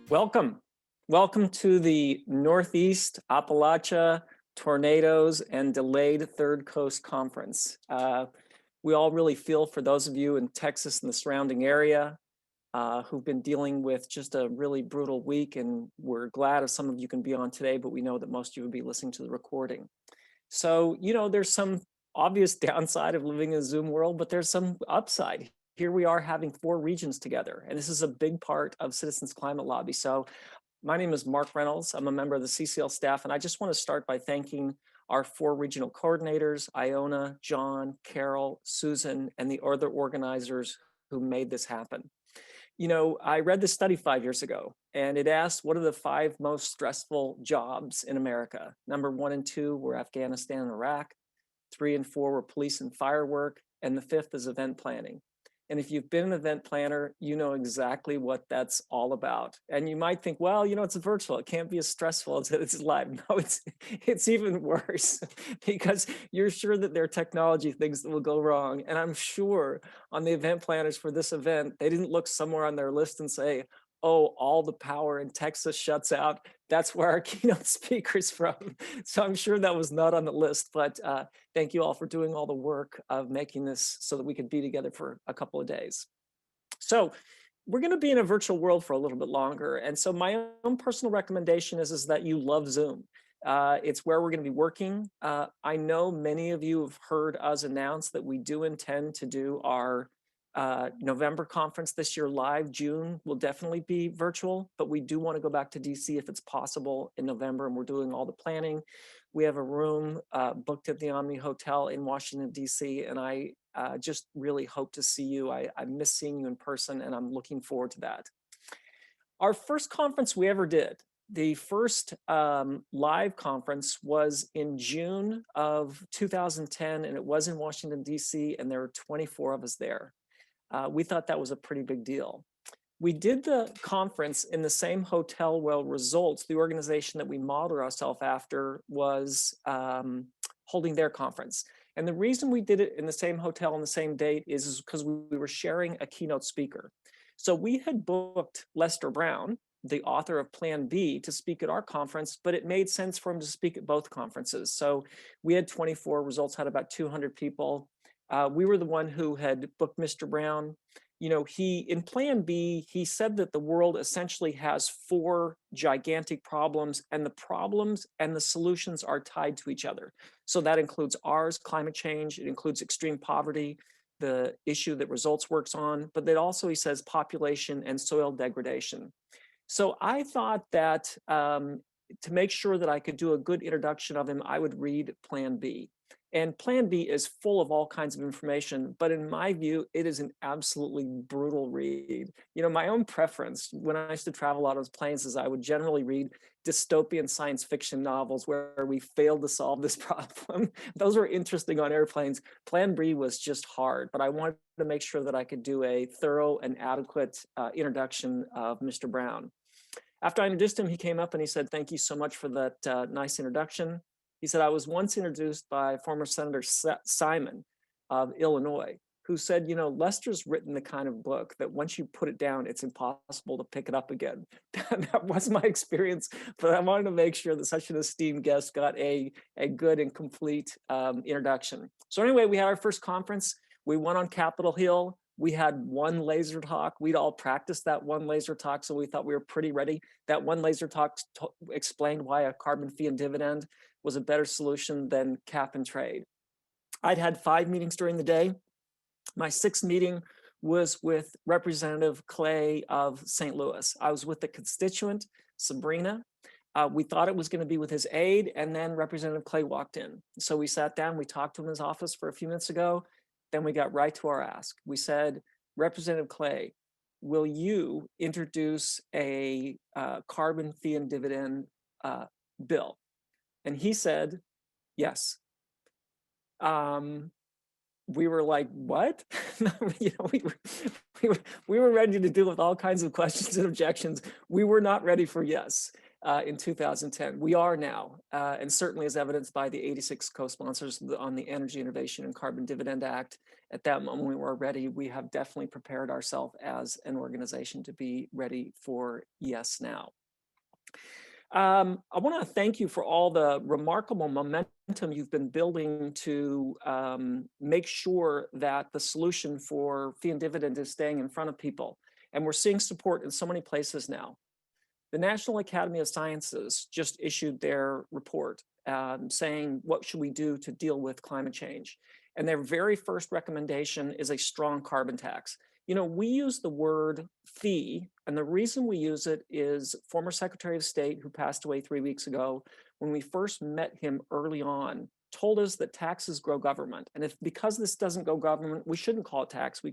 Welcome. Welcome to the Northeast Appalachia Tornadoes and Delayed Third Coast Conference. We all really feel for those of you in Texas and the surrounding area who've been dealing with just a really brutal week, and we're glad if some of you can be on today, but we know that most of you will be listening to the recording. So, there's some obvious downside of living in a Zoom world, but there's some upside. Here we are having 4 regions together, and this is a big part of Citizens Climate Lobby. So my name is Mark Reynolds. I'm a member of the CCL staff, and I just want to start by thanking our 4 regional coordinators, Iona, John, Carol, Susan, and the other organizers who made this happen. I read this study 5 years ago, and it asked, what are the 5 most stressful jobs in America? Number 1 and 2 were Afghanistan and Iraq. 3 and 4 were police and fire work, and the 5th is event planning. And if you've been an event planner, you know exactly what that's all about. And you might think, well, it's virtual. It can't be as stressful as it's live. No, it's even worse because you're sure that there are technology things that will go wrong. And I'm sure on the event planners for this event, they didn't look somewhere on their list and say, oh, all the power in Texas shuts out. That's where our keynote speaker's from. So I'm sure that was not on the list, but thank you all for doing all the work of making this so that we could be together for a couple of days. So we're going to be in a virtual world for a little bit longer. And so my own personal recommendation is that you love Zoom. It's where we're going to be working. I know many of you have heard us announce that we do intend to do our November conference this year live. June will definitely be virtual, but we do want to go back to DC if it's possible in November, and we're doing all the planning. We have a room booked at the Omni Hotel in Washington, DC, and I just really hope to see you. I miss seeing you in person, and I'm looking forward to that. Our first conference we ever did, the first live conference was in June of 2010, and it was in Washington, DC, and there were 24 of us there. We thought that was a pretty big deal. We did the conference in the same hotel where Results, the organization that we modeled ourselves after, was holding their conference. And the reason we did it in the same hotel on the same date is because we were sharing a keynote speaker. So we had booked Lester Brown, the author of Plan B, to speak at our conference, but it made sense for him to speak at both conferences. So we had 24, Results had about 200 people. We were the one who had booked Mr. Brown. In Plan B, he said that the world essentially has 4 gigantic problems, and the problems and the solutions are tied to each other. So that includes ours, climate change, it includes extreme poverty, the issue that Results works on, but then also he says population and soil degradation. So I thought that to make sure that I could do a good introduction of him, I would read Plan B. And Plan B is full of all kinds of information, but in my view, it is an absolutely brutal read. My own preference when I used to travel out on planes is I would generally read dystopian science fiction novels where we failed to solve this problem. Those were interesting on airplanes. Plan B was just hard, but I wanted to make sure that I could do a thorough and adequate introduction of Mr. Brown. After I introduced him, he came up and he said, "Thank you so much for that nice introduction." He said, "I was once introduced by former Senator Simon of Illinois, who said, Lester's written the kind of book that once you put it down, it's impossible to pick it up again." That was my experience, but I wanted to make sure that such an esteemed guest got a good and complete introduction. So anyway, we had our first conference. We went on Capitol Hill. We had one laser talk. We'd all practiced that one laser talk, so we thought we were pretty ready. That one laser talk explained why a carbon fee and dividend was a better solution than cap and trade. I'd had 5 meetings during the day. My 6th meeting was with Representative Clay of St. Louis. I was with the constituent, Sabrina. We thought it was going to be with his aide, and then Representative Clay walked in. So we sat down, we talked to him in his office for a few minutes ago. Then we got right to our ask. We said, "Representative Clay, will you introduce a carbon fee and dividend bill?" And he said, "Yes." We were like, "What?" We were ready to deal with all kinds of questions and objections. We were not ready for yes. in 2010. We are now, and certainly as evidenced by the 86 co-sponsors on the Energy Innovation and Carbon Dividend Act. At that moment, we were ready. We have definitely prepared ourselves as an organization to be ready for yes now. I want to thank you for all the remarkable momentum you've been building to make sure that the solution for fee and dividend is staying in front of people. And we're seeing support in so many places now. The National Academy of Sciences just issued their report saying, what should we do to deal with climate change? And their very first recommendation is a strong carbon tax. You know, we use the word fee, and the reason we use it is former Secretary of State, who passed away 3 weeks ago, when we first met him early on, told us that taxes grow government. And if because this doesn't go government, we shouldn't call it tax. We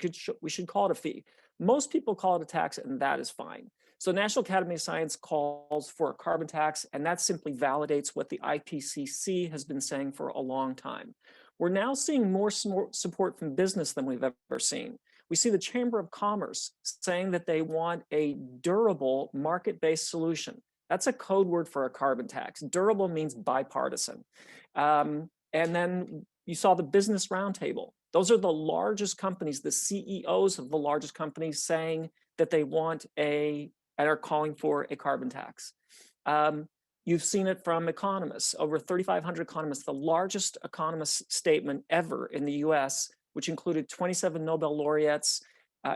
should call it a fee. Most people call it a tax, and that is fine. So National Academy of Science calls for a carbon tax, and that simply validates what the IPCC has been saying for a long time. We're now seeing more support from business than we've ever seen. We see the Chamber of Commerce saying that they want a durable market-based solution. That's a code word for a carbon tax. Durable means bipartisan. And then you saw the Business Roundtable. Those are the largest companies, the CEOs of the largest companies saying that they want and are calling for a carbon tax. You've seen it from economists, over 3,500 economists, the largest economist statement ever in the US, which included 27 Nobel laureates,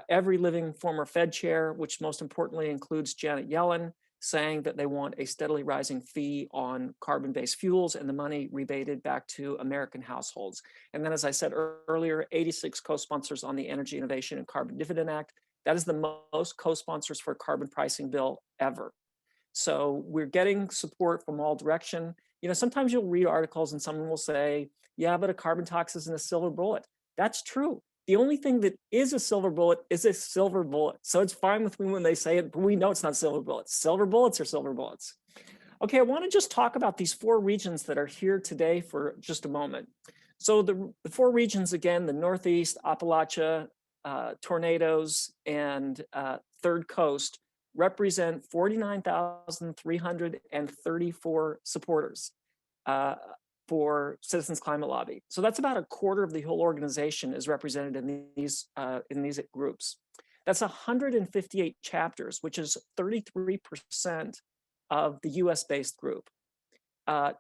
every living former Fed chair, which most importantly includes Janet Yellen, saying that they want a steadily rising fee on carbon-based fuels and the money rebated back to American households. And then, as I said earlier, 86 co-sponsors on the Energy Innovation and Carbon Dividend Act. That is the most co-sponsors for a carbon pricing bill ever. So we're getting support from all direction. You know, sometimes you'll read articles and someone will say, yeah, but a carbon tax isn't a silver bullet. That's true. The only thing that is a silver bullet is a silver bullet. So it's fine with me when they say it, but we know it's not silver bullets. Silver bullets are silver bullets. Okay, I want to just talk about these 4 regions that are here today for just a moment. So the 4 regions, again, the Northeast, Appalachia, Tornadoes, and Third Coast represent 49,334 supporters for Citizens Climate Lobby. So that's about a quarter of the whole organization is represented in these groups. That's 158 chapters, which is 33% of the US-based group.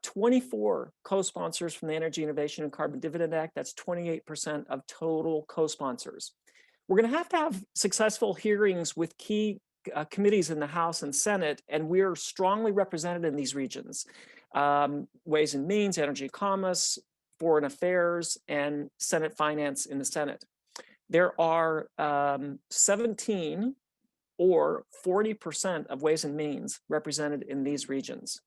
24 co-sponsors from the Energy Innovation and Carbon Dividend Act. That's 28% of total co-sponsors. We're going to have successful hearings with key committees in the House and Senate, and we're strongly represented in these regions. Ways and Means, Energy and Commerce, Foreign Affairs, and Senate Finance in the Senate. There are 17 or 40% of Ways and Means represented in these regions,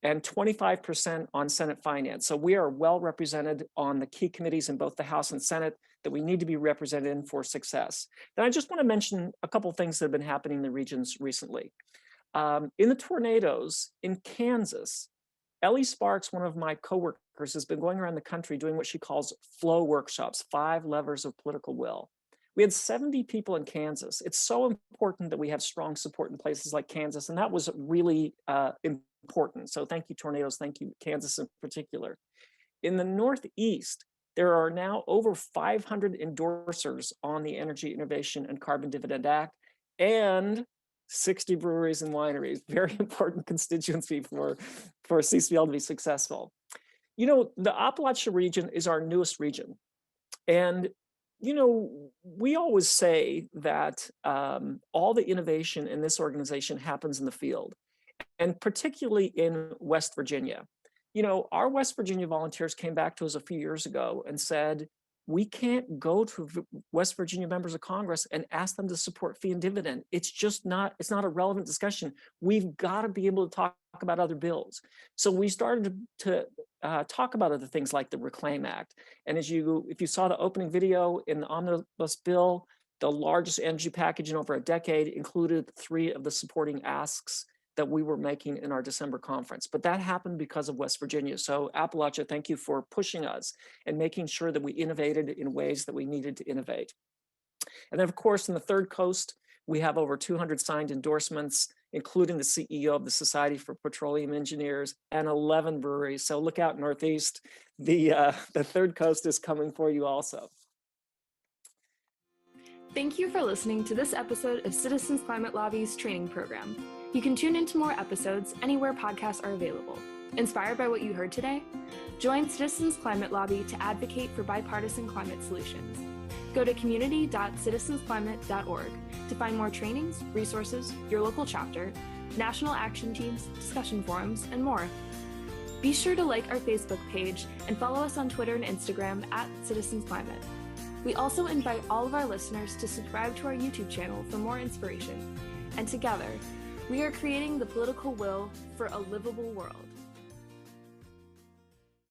and 25% on Senate Finance. So we are well represented on the key committees in both the House and Senate that we need to be represented in for success. Then I just want to mention a couple of things that have been happening in the regions recently. In the tornadoes in Kansas, Ellie Sparks, one of my coworkers, has been going around the country doing what she calls flow workshops, 5 levers of political will. We had 70 people in Kansas. It's so important that we have strong support in places like Kansas, and that was really important. So thank you, tornadoes. Thank you, Kansas in particular. In the Northeast, there are now over 500 endorsers on the Energy Innovation and Carbon Dividend Act, and 60 breweries and wineries. Very important constituency for CCL to be successful. You know, the Appalachia region is our newest region. And, you know, we always say that all the innovation in this organization happens in the field, and particularly in West Virginia. You know, our West Virginia volunteers came back to us a few years ago and said, we can't go to West Virginia members of Congress and ask them to support fee and dividend. It's just not, it's not a relevant discussion. We've got to be able to talk about other bills. So we started to talk about other things like the Reclaim Act. And if you saw the opening video in the omnibus bill, the largest energy package in over a decade included 3 of the supporting asks that we were making in our December conference. But that happened because of West Virginia. So Appalachia, thank you for pushing us and making sure that we innovated in ways that we needed to innovate. And then of course, in the Third Coast, we have over 200 signed endorsements including the CEO of the Society for Petroleum Engineers, and 11 breweries. So look out, Northeast. The Third Coast is coming for you also. Thank you for listening to this episode of Citizens Climate Lobby's training program. You can tune into more episodes anywhere podcasts are available. Inspired by what you heard today? Join Citizens Climate Lobby to advocate for bipartisan climate solutions. Go to community.citizensclimate.org to find more trainings, resources, your local chapter, national action teams, discussion forums, and more. Be sure to like our Facebook page and follow us on Twitter and Instagram @CitizensClimate. We also invite all of our listeners to subscribe to our YouTube channel for more inspiration. And together, we are creating the political will for a livable world.